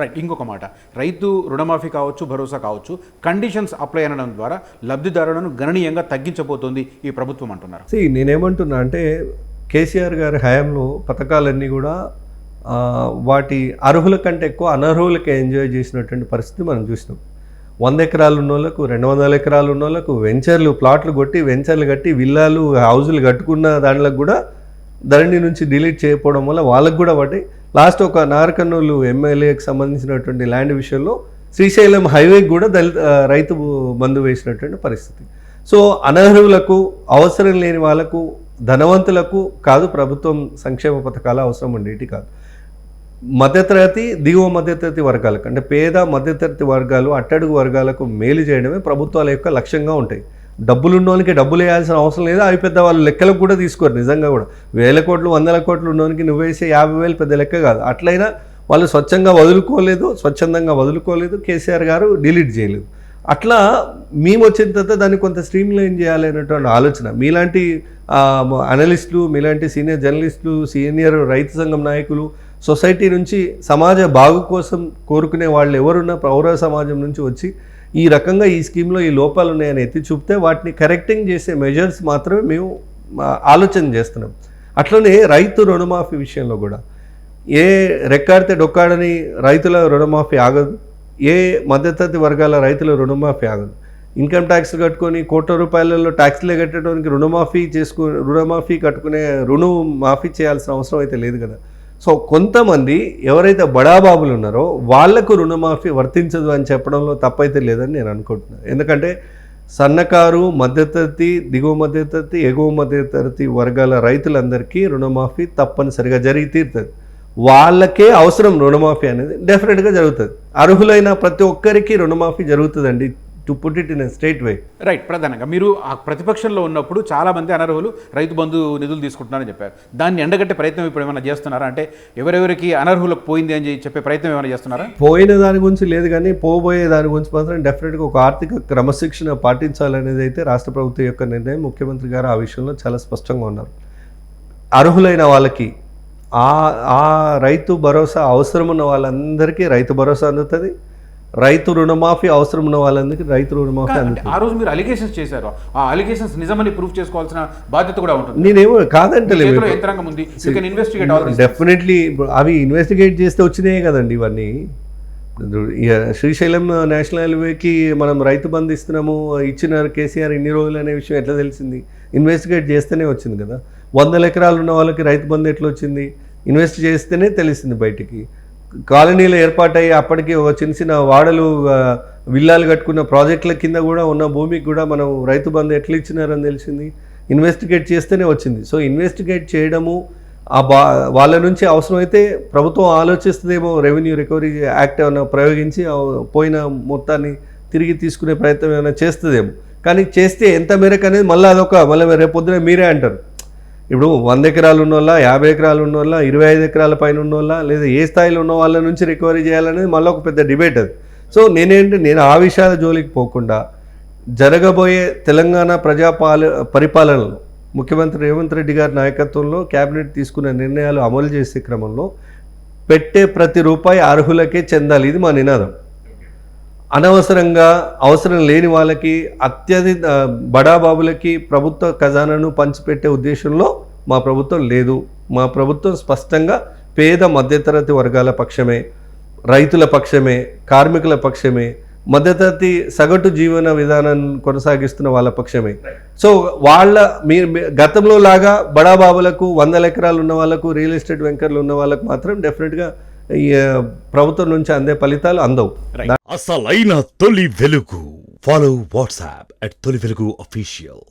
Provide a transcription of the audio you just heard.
Right. ఇంకొక మాట, రైతు రుణమాఫీ కావచ్చు, భరోసా కావచ్చు, కండిషన్స్ అప్లై అనడం ద్వారా లబ్ధిదారులను గణనీయంగా తగ్గించబోతోంది ఈ ప్రభుత్వం అంటున్నారు. నేనేమంటున్నా అంటే కేసీఆర్ గారి హయాంలో పథకాలన్నీ కూడా వాటి అర్హుల కంటే ఎక్కువ అనర్హులకే ఎంజాయ్ చేసినటువంటి పరిస్థితి మనం చూసినాం. 100 ఎకరాలు ఉన్న వాళ్ళకు, 200 ఎకరాలు ఉన్న వాళ్ళకు వెంచర్లు, ప్లాట్లు కొట్టి వెంచర్లు కట్టి విల్లాలు, హౌజులు కట్టుకున్న దాంట్లో కూడా ధరణి నుంచి డిలీట్ చేయకపోవడం వల్ల వాళ్ళకు కూడా వాటి లాస్ట్ ఒక నారకర్నూలు ఎమ్మెల్యేకి సంబంధించినటువంటి ల్యాండ్ విషయంలో శ్రీశైలం హైవేకి కూడా రైతు బంధు వేసినటువంటి పరిస్థితి. సో అనర్హులకు, అవసరం లేని వాళ్ళకు, ధనవంతులకు కాదు ప్రభుత్వం సంక్షేమ పథకాలు అవసరం ఉండేటి కాదు. మధ్యతరగతి, దిగువ మధ్యతరగతి వర్గాలకు అంటే పేద మధ్యతరగతి వర్గాలు, అట్టడుగు వర్గాలకు మేలు చేయడమే ప్రభుత్వాల యొక్క లక్ష్యంగా ఉంటాయి. డబ్బులు ఉన్నోనికి డబ్బులు వేయాల్సిన అవసరం లేదు. అవి పెద్ద వాళ్ళు లెక్కలకు కూడా తీసుకోరు. నిజంగా కూడా 1000 కోట్లు 100 కోట్లు ఉన్నోనికి నువ్వేసే 50,000 పెద్ద లెక్క కాదు. అట్లయినా వాళ్ళు స్వచ్ఛందంగా వదులుకోలేదు. కేసీఆర్ గారు డిలీట్ చేయలేదు. అట్లా మేము వచ్చిన తర్వాత దాన్ని కొంత స్ట్రీమ్లైన్ చేయాలి అనేటువంటి ఆలోచన. మీలాంటి అనలిస్టులు, మీలాంటి సీనియర్ జర్నలిస్టులు, సీనియర్ రైతు సంఘం నాయకులు, సొసైటీ నుంచి సమాజ బాగు కోసం కోరుకునే వాళ్ళు ఎవరున్నా పౌర సమాజం నుంచి వచ్చి ఈ రకంగా ఈ స్కీమ్లో ఈ లోపాలు ఉన్నాయని ఎత్తి చూపితే వాటిని కరెక్టింగ్ చేసే మెజర్స్ మాత్రమే మేము ఆలోచన చేస్తున్నాం. అట్లనే రైతు రుణమాఫీ విషయంలో కూడా ఏ రెక్కాడితే డొక్కాడని రైతుల రుణమాఫీ ఆగదు, ఏ మధ్యతరగతి వర్గాల రైతుల రుణమాఫీ ఆగదు. ఇన్కమ్ ట్యాక్స్ కట్టుకొని కోట్ల రూపాయలలో ట్యాక్స్లే కట్టడానికి రుణమాఫీ కట్టుకునే మాఫీ చేయాల్సిన అవసరం అయితే లేదు కదా. సో కొంతమంది ఎవరైతే బడాబాబులు ఉన్నారో వాళ్లకు రుణమాఫీ వర్తించదు అని చెప్పడంలో తప్పైతే లేదని నేను అనుకుంటున్నాను. ఎందుకంటే సన్నకారు, మధ్యతరగతి, దిగువ మధ్యతరగతి, ఎగువ మధ్యతరగతి వర్గాల రైతులందరికీ రుణమాఫీ తప్పనిసరిగా జరిగి తీరుతుంది. వాళ్ళకే అవసరం రుణమాఫీ అనేది డెఫినెట్గా జరుగుతుంది. అర్హులైన ప్రతి ఒక్కరికి రుణమాఫీ జరుగుతుందండి, to put it in a straight way. Right. ప్రధానంగా మీరు ఆ ప్రతిపక్షంలో ఉన్నప్పుడు చాలామంది అనర్హులు రైతు బంధు నిధులు తీసుకుంటున్నారని చెప్పారు. దాన్ని ఎండగట్టే ప్రయత్నం ఇప్పుడు ఏమైనా చేస్తున్నారా? అంటే ఎవరెవరికి అనర్హులకు పోయింది అని చెప్పే ప్రయత్నం ఏమైనా చేస్తున్నారా? పోయిన దాని గురించి లేదు, కానీ పోబోయే దాని గురించి మాత్రం డెఫినెట్గా ఒక ఆర్థిక క్రమశిక్షణ పాటించాలనేది అయితే రాష్ట్ర ప్రభుత్వం యొక్క నిర్ణయం. ముఖ్యమంత్రి గారు ఆ విషయంలో చాలా స్పష్టంగా ఉన్నారు. అర్హులైన వాళ్ళకి ఆ రైతు భరోసా అవసరం ఉన్న వాళ్ళందరికీ రైతు భరోసా అందుతుంది. రైతు రుణమాఫీ అవసరం ఉన్న వాళ్ళందరికీ రైతు రుణమాఫీ అందుతుంది. ఆ రోజు మీరు అలిగేషన్స్ చేశారు, ఆ అలిగేషన్స్ నిజమని ప్రూఫ్ చేసుకోవాల్సిన బాధ్యత కూడా ఉంటుంది. నేనేమో కాదంటలేదు, డెఫినెట్లీ అవి ఇన్వెస్టిగేట్ చేస్తే వచ్చినాయే కదండి ఇవన్నీ. శ్రీశైలం నేషనల్ హైవేకి మనం రైతు బంధు ఇస్తున్నాము, ఇచ్చిన కేసీఆర్ ఇన్ని రోజులు అనే విషయం ఎట్లా తెలిసింది? ఇన్వెస్టిగేట్ చేస్తేనే వచ్చింది కదా. 100 ఎకరాలు ఉన్న వాళ్ళకి రైతు బంధు ఎట్లా వచ్చింది? ఇన్వెస్ట్ చేస్తేనే తెలిసింది బయటికి. కాలనీలు ఏర్పాటయ్యి అప్పటికి ఒక చిన్న వాడలు, విల్లాలు కట్టుకున్న ప్రాజెక్టుల కింద కూడా ఉన్న భూమికి కూడా మనం రైతు బంధు ఎట్లా ఇచ్చినారని తెలిసింది. ఇన్వెస్టిగేట్ చేస్తేనే వచ్చింది. సో ఇన్వెస్టిగేట్ చేయడము, వాళ్ళ నుంచి అవసరమైతే ప్రభుత్వం ఆలోచిస్తుందేమో రెవెన్యూ రికవరీ యాక్ట్ ఏమైనా ప్రయోగించి పోయిన మొత్తాన్ని తిరిగి తీసుకునే ప్రయత్నం ఏమైనా చేస్తుందేమో. కానీ చేస్తే ఎంత మేరకు అనేది మళ్ళీ రేపొద్దున మీరే అంటారు. ఇప్పుడు 100 ఎకరాలు ఉన్న వాళ్ళ, 50 ఎకరాలు ఉన్న వాళ్ళ, 25 ఎకరాల పైన ఉన్న వాళ్ళ, లేదా ఏ స్థాయిలో ఉన్న వాళ్ళ నుంచి రికవరీ చేయాలనేది మళ్ళీ ఒక పెద్ద డిబేట్ అది. సో నేను ఆ విషయాల జోలికి పోకుండా జరగబోయే తెలంగాణ పరిపాలనలో ముఖ్యమంత్రి రేవంత్ రెడ్డి గారి నాయకత్వంలో కేబినెట్ తీసుకున్న నిర్ణయాలు అమలు చేసే క్రమంలో పెట్టే ప్రతి రూపాయి అర్హులకే చెందాలి, ఇది మా నినాదం. అనవసరంగా అవసరం లేని వాళ్ళకి, అత్యధిక బడాబాబులకి ప్రభుత్వ ఖజానాను పంచిపెట్టే ఉద్దేశంలో మా ప్రభుత్వం లేదు. మా ప్రభుత్వం స్పష్టంగా పేద మధ్యతరగతి వర్గాల పక్షమే, రైతుల పక్షమే, కార్మికుల పక్షమే, మధ్యతరగతి సగటు జీవన విధానాన్ని కొనసాగిస్తున్న వాళ్ళ పక్షమే. సో గతంలో లాగా బడాబాబులకు, 100 ఎకరాలు ఉన్న వాళ్ళకు, రియల్ ఎస్టేట్ వెంకర్లు ఉన్న వాళ్ళకు మాత్రం డెఫినెట్గా ఈ ప్రభుత్వం నుంచి అందే ఫలితాలు అందవు. అసలైన తొలి వెలుగు. ఫాలో వాట్సాప్ @తొలి వెలుగు అఫీషియల్.